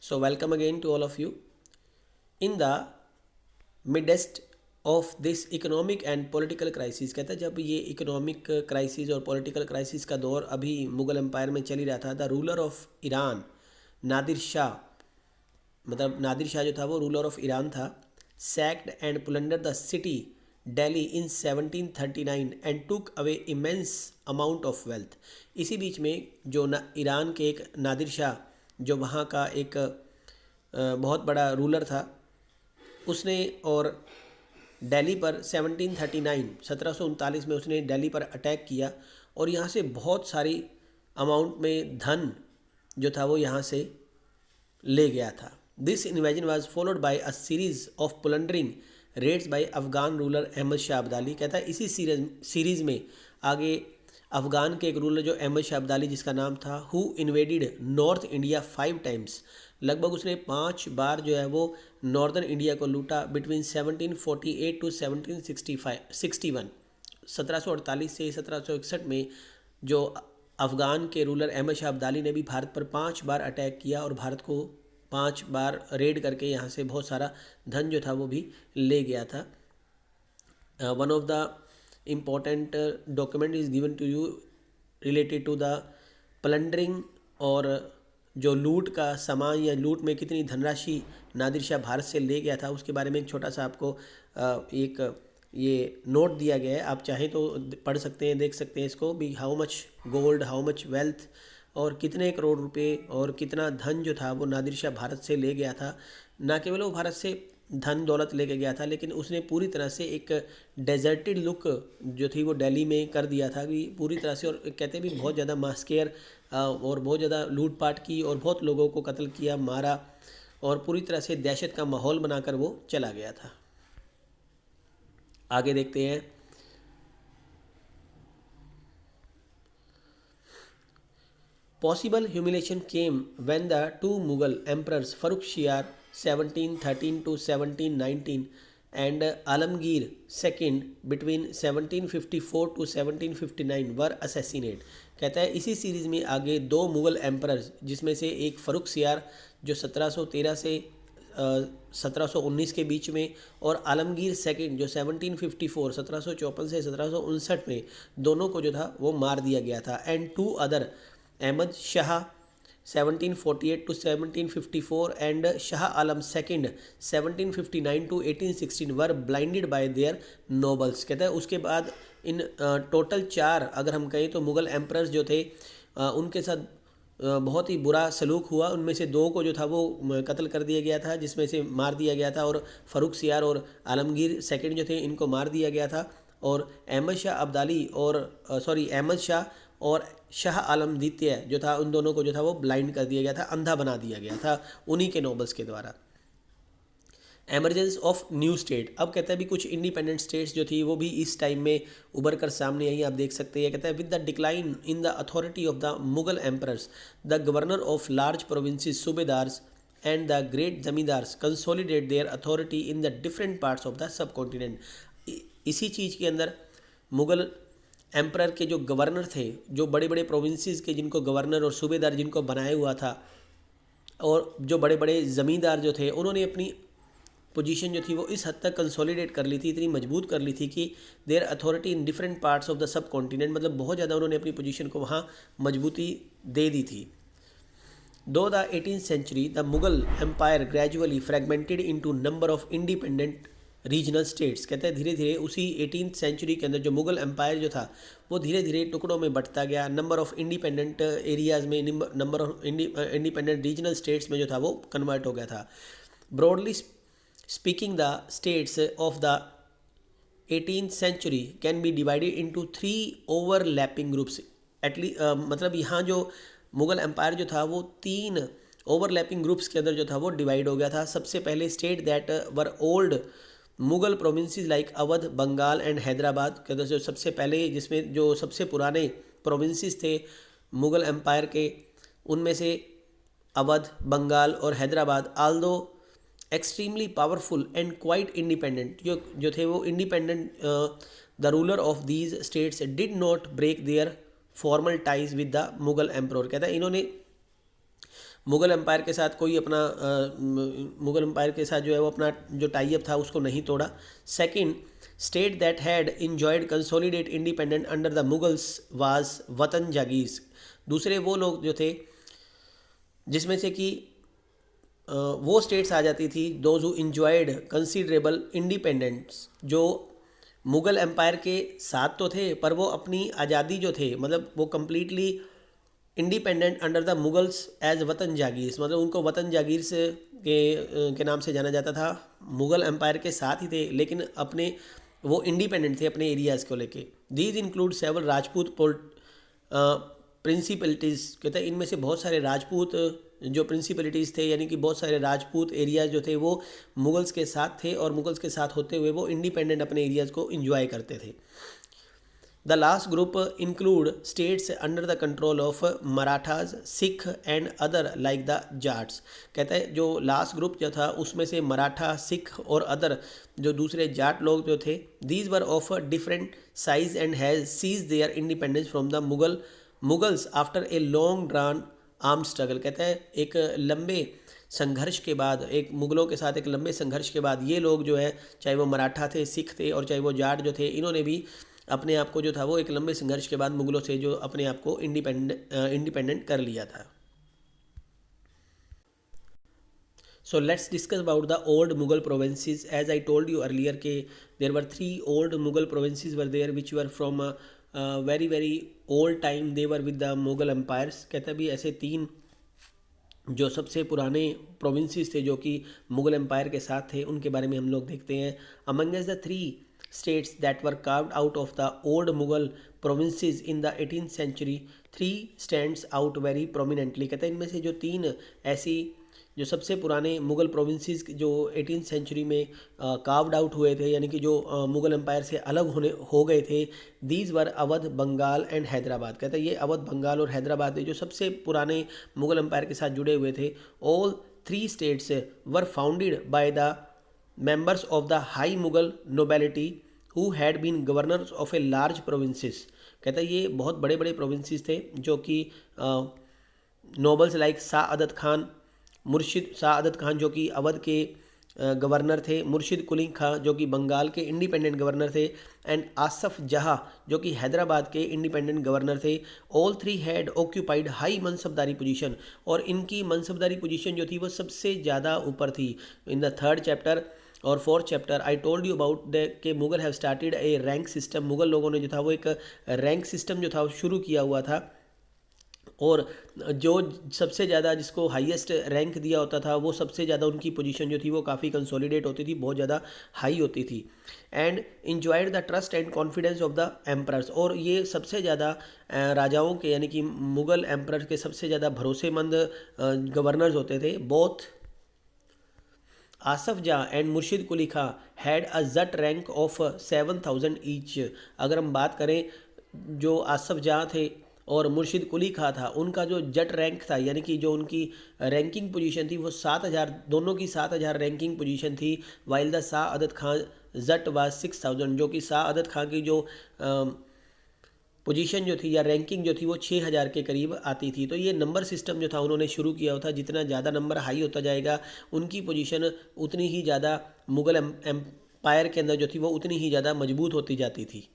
So, welcome again to all of you. In the midst of this economic and political crisis, कहता है जब ये economic crisis और political crisis का दौर अभी मुग़ल एम्पायर में चल ही रहा था, the ruler of Iran Nadir Shah, मतलब नादिर शाह जो था वो रूलर ऑफ ईरान था, sacked and plunder the city Delhi in 1739 and took away immense amount of wealth. इसी बीच में जो ईरान के एक नादिर शाह जो वहाँ का एक बहुत बड़ा रूलर था, उसने और दिल्ली पर 1739 में उसने दिल्ली पर अटैक किया और यहाँ से बहुत सारी अमाउंट में धन जो था वो यहाँ से ले गया था। This invasion was followed by a series of plundering raids by Afghan ruler Ahmad Shah Abdali. कहता है इसी सीरीज़ में आगे अफ़गान के एक रूलर जो अहमद शाह अब्दाली जिसका नाम था, who invaded north India 5 times, लगभग उसने 5 बार जो है वो नॉर्दर्न इंडिया को लूटा बिटवीन 1748 टू 1761। 1748 से 1761 में जो अफ़गान के रूलर अहमद शाह अब्दाली ने भी भारत पर 5 बार अटैक किया और भारत को 5 बार रेड करके यहाँ से बहुत सारा धन जो था वो भी ले गया था। One of the important document is given to you related to the plundering और जो लूट का सामान या लूट में कितनी धनराशि नादिर शाह भारत से ले गया था उसके बारे में एक छोटा सा आपको एक ये नोट दिया गया है। आप चाहें तो पढ़ सकते हैं, देख सकते हैं इसको भी, how much gold, how much wealth और कितने करोड़ रुपए और कितना धन जो था वो नादिर शाह भारत से ले गया था। ना केवल वो भारत से धन दौलत लेके गया था, लेकिन उसने पूरी तरह से एक डेजर्टेड लुक जो थी वो दिल्ली में कर दिया था कि पूरी तरह से, और कहते भी बहुत ज़्यादा मास्केयर और बहुत ज़्यादा लूटपाट की और बहुत लोगों को कत्ल किया, मारा और पूरी तरह से दहशत का माहौल बनाकर वो चला गया था। आगे देखते हैं। Possible humiliation came when the two Mughal emperors Farrukhsiyar 1713 to 1719 and Alamgir II between 1754 to 1759 were assassinated। कहता है इसी सीरीज़ में आगे 2 मुग़ल एम्परर्स जिसमें से एक फ़र्रुखसियार जो 1713 से 1719 के बीच में और आलमगीर सेकंड जो 1754 1754 से 1759 में, दोनों को जो था वो मार दिया गया था। And 2 other Ahmad Shah 1748 to 1754 and Shah Alam second 1759 to 1816 were blinded by their nobles. कहता है उसके बाद इन टोटल 4 अगर हम कहें तो मुग़ल एम्परर्स जो थे उनके साथ बहुत ही बुरा सलूक हुआ। उनमें से 2 को जो था वो कत्ल कर दिया गया था, जिसमें से मार दिया गया था, और फ़र्रुखसियार और आलमगीर सेकंड जो थे इनको मार दिया गया था। और अहमद शाह अब्दाली और अहमद शाह और शाह आलम द्वितीय जो था उन दोनों को जो था वो ब्लाइंड कर दिया गया था, अंधा बना दिया गया था उन्हीं के नोबल्स के द्वारा। Emergence of new state. अब कहता है भी कुछ इंडिपेंडेंट स्टेट्स जो थी वो भी इस टाइम में उभर कर सामने आई, आप देख सकते हैं। कहता है with the decline in the authority of the Mughal emperors the governor of large provinces subedars and the great zamindars consolidate their authority in the different parts of the subcontinent. इसी चीज़ के अंदर मुग़ल एम्परर के जो गवर्नर थे, जो बड़े बड़े प्रोविंसेस के जिनको गवर्नर और सूबेदार जिनको बनाया हुआ था, और जो बड़े बड़े ज़मींदार जो थे, उन्होंने अपनी पोजीशन जो थी वो इस हद तक कंसोलिडेट कर ली थी, इतनी मजबूत कर ली थी कि there authority in different parts of the सब कॉन्टिनेंट, मतलब बहुत ज़्यादा उन्होंने अपनी पोजीशन को वहाँ मजबूती दे दी थी। Though the 18th century the Mughal empire gradually fragmented into number of independent regional states. कहते हैं धीरे धीरे उसी 18th सेंचुरी के अंदर जो मुग़ल एम्पायर जो था वो धीरे धीरे टुकड़ों में बंटता गया। नंबर ऑफ इंडिपेंडेंट एरियाज़ में, number of independent regional states में जो था वो कन्वर्ट हो गया था। Broadly speaking the states of the 18th century can be divided into 3 overlapping groups. मतलब यहाँ जो मुग़ल एम्पायर जो था वो 3 ओवरलैपिंग ग्रुप्स के अंदर जो था वो डिवाइड हो गया था। सबसे पहले state that were old Mughal provinces like Awadh, Bengal and Hyderabad. कहते हैं जो सबसे पहले, जिसमें जो सबसे पुराने प्रोविंसेस थे मुग़ल एम्पायर के, उनमें से अवध, बंगाल और Hyderabad, although extremely powerful and quite independent, जो थे वो independent, the ruler of these states did not break their formal ties with the Mughal emperor. कहता है इन्होंने मुग़ल एम्पायर के साथ कोई अपना मुग़ल एम्पायर के साथ जो है वो अपना जो टाई अप था उसको नहीं तोड़ा। Second, state that had enjoyed consolidate independent under the Mughals was वतन जागीर। दूसरे वो लोग जो थे जिसमें से कि वो स्टेट्स आ जाती थी those who enjoyed considerable independence, जो मुग़ल एम्पायर के साथ तो थे पर वो अपनी आज़ादी जो थे मतलब वो completely independent under the Mughals as watan jagir, मतलब उनको वतन जागीर से के नाम से जाना जाता था। मुग़ल एम्पायर के साथ ही थे लेकिन अपने वो इंडिपेंडेंट थे अपने एरियाज़ को लेके। दीज इंक्लूड सेवरल राजपूत प्रिंसिपलिटीज़, कहते हैं इनमें से बहुत सारे राजपूत जो प्रिंसिपलिटीज़ थे यानी कि बहुत सारे राजपूत एरियाज़ जो थे वो मुगल्स के साथ थे और मुगल्स के साथ होते हुए वो इंडिपेंडेंट अपने एरियाज़ को इंजॉय करते थे। The last group include states under the control of Marathas, Sikh and other like the Jats. कहता है जो लास्ट ग्रुप जो था उसमें से मराठा, सिख और अदर जो दूसरे जाट लोग जो थे, these were of different size and has seize their independence from the Mughals after a long drawn arm struggle. कहता है एक लंबे संघर्ष के बाद, एक मुग़लों के साथ एक लंबे संघर्ष के बाद ये लोग जो है चाहे वो मराठा थे, सिख थे और चाहे वो जाट जो थे, इन्होंने भी अपने आप को जो था वो एक लंबे संघर्ष के बाद मुग़लों से जो अपने आप को इंडिपेंडेंट कर लिया था। So let's discuss about the old Mughal provinces. As I told you earlier के there were 3 old Mughal provinces were there which were from very very old time, they were with the Mughal empires. कहता भी ऐसे 3 जो सबसे पुराने प्रोविंसेस थे जो कि मुग़ल एम्पायर के साथ थे उनके बारे में हम लोग देखते हैं। Amongst the 3 states that were carved out of the old Mughal provinces in the 18th century, 3 stands out very prominently। कहते हैं इनमें से जो 3 ऐसी जो सबसे पुराने मुग़ल प्रोविंसेस जो 18th सेंचुरी में कार्व्ड आउट हुए थे यानी कि जो मुग़ल एम्पायर से अलग हो गए थे, these were Awadh, Bengal and Hyderabad. कहते हैं ये अवध, बंगाल और हैदराबाद जो सबसे पुराने मुग़ल एम्पायर के साथ जुड़े हुए थे। All 3 states were founded by the members of the high Mughal nobility who had been governors of a large provinces। कहता है ये बहुत बड़े बड़े प्रोविंसेस थे जो कि नोबल्स लाइक शाह अदद खान जो कि अवध के गवर्नर थे, मुर्शिद कुली खां जो कि बंगाल के इंडिपेंडेंट गवर्नर थे, एंड आसफ जहाँ जो कि हैदराबाद के इंडिपेंडेंट गवर्नर थे। All 3 had occupied high मनसबदारी position, और इनकी मनसबदारी पोजीशन जो थी वो सबसे ज़्यादा ऊपर थी। इन द 3rd चैप्टर और 4th chapter I told you about the के Mughal have started a rank system. Mughal लोगों ने जो था वो एक रैंक सिस्टम जो था वो शुरू किया हुआ था, और जो सबसे ज़्यादा जिसको हाईएस्ट रैंक दिया होता था वो सबसे ज़्यादा उनकी पोजीशन जो थी वो काफ़ी कंसोलिडेट होती थी, बहुत ज़्यादा हाई होती थी। And enjoyed the trust and confidence of the emperors, और ये सबसे ज़्यादा राजाओं के यानी कि मुग़ल एम्परर के सबसे ज़्यादा भरोसेमंद गवर्नर्स होते थे। Both Asaf Jah and Murshid Quli Khan had a zat rank of 7,000 each. अगर हम बात करें जो आसफ जहाँ थे और मुर्शिद कुली खां था, उनका जो जट रैंक था यानी कि जो उनकी रैंकिंग पोजीशन थी वो 7,000, दोनों की 7,000 रैंकिंग पोजीशन थी। वाइल द शाह अदद खां जट वाज 6,000, जो कि शाह अदद खां की जो पोजीशन जो थी या रैंकिंग जो थी वो 6,000 के करीब आती थी। तो ये नंबर सिस्टम जो था उन्होंने शुरू किया हुआ था, जितना ज़्यादा नंबर हाई होता जाएगा उनकी पोजीशन उतनी ही ज़्यादा मुग़ल एम्पायर के अंदर जो थी वो उतनी ही ज़्यादा मजबूत होती जाती थी।